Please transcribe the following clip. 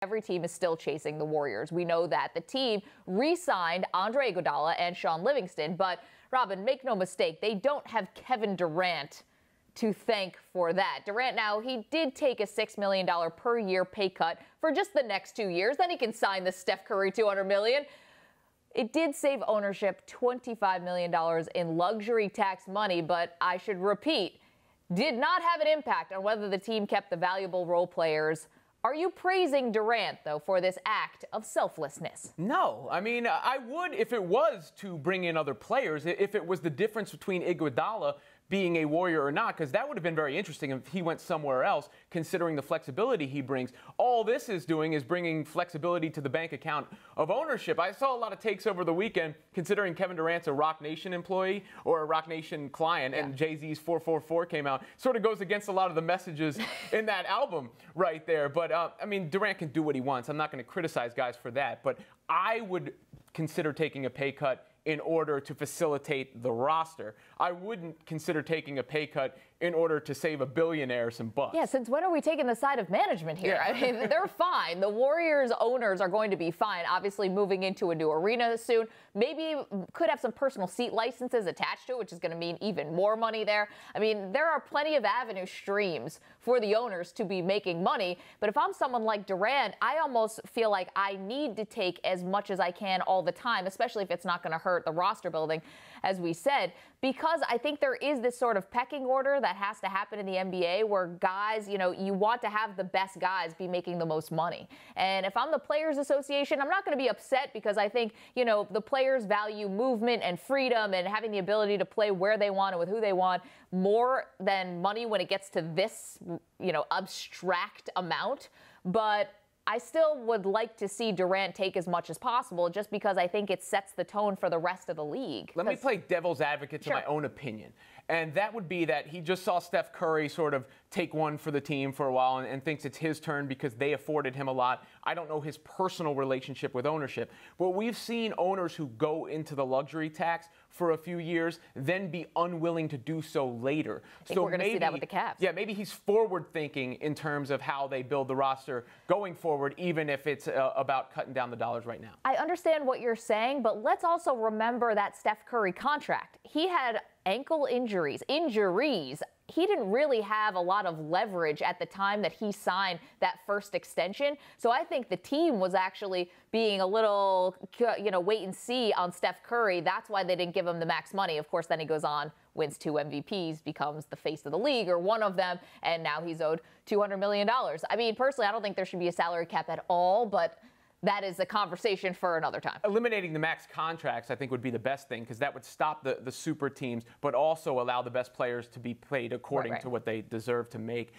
Every team is still chasing the Warriors. We know that. The team re-signed Andre Iguodala and Sean Livingston, but Robin, make no mistake, they don't have Kevin Durant to thank for that. Durant now, he did take a $6 million per year pay cut for just the next 2 years. Then he can sign the Steph Curry $200 million. It did save ownership $25 million in luxury tax money, but I should repeat, did not have an impact on whether the team kept the valuable role players. Are you praising Durant, though, for this act of selflessness? No. I mean, I would if it was to bring in other players, if it was the difference between Iguodala being a Warrior or not, because that would have been very interesting if he went somewhere else, considering the flexibility he brings. All this is doing is bringing flexibility to the bank account of ownership. I saw a lot of takes over the weekend, considering Kevin Durant's a Roc Nation employee or a Roc Nation client, and Jay-Z's 444 came out. Sort of goes against a lot of the messages in that album right there. But, I mean, Durant can do what he wants. I'm not going to criticize guys for that. But I would consider taking a pay cut in order to facilitate the roster. I wouldn't consider taking a pay cut in order to save a billionaire some bucks. Yeah, since when are we taking the side of management here? I mean, they're fine. The Warriors owners are going to be fine. Obviously, moving into a new arena soon. Maybe could have some personal seat licenses attached to it, which is going to mean even more money there. I mean, there are plenty of avenue streams for the owners to be making money. But if I'm someone like Durant, I almost feel like I need to take as much as I can all the time, especially if it's not going to hurt the roster building, as we said, because I think there is this sort of pecking order that has to happen in the NBA where guys, you want to have the best guys be making the most money. And if I'm the Players Association, I'm not going to be upset because I think, the players value movement and freedom and having the ability to play where they want and with who they want more than money when it gets to this, abstract amount. But I still would like to see Durant take as much as possible just because I think it sets the tone for the rest of the league. Let me play devil's advocate to my own opinion. And that would be that he just saw Steph Curry sort of take one for the team for a while and thinks it's his turn because they afforded him a lot. I don't know his personal relationship with ownership. But we've seen owners who go into the luxury tax for a few years, then be unwilling to do so later. I think we're going to see that with the Cavs. Yeah, maybe he's forward thinking in terms of how they build the roster going forward, even if it's about cutting down the dollars right now. I understand what you're saying, but let's also remember that Steph Curry contract. He had ankle injuries. He didn't really have a lot of leverage at the time that he signed that first extension. So I think the team was actually being a little, wait and see on Steph Curry. That's why they didn't give him the max money. Of course, then he goes on, wins 2 MVPs, becomes the face of the league or one of them, and now he's owed $200 million. I mean, personally, I don't think there should be a salary cap at all, but that is a conversation for another time. Eliminating the max contracts, I think, would be the best thing because that would stop the super teams, but also allow the best players to be paid according to what they deserve to make.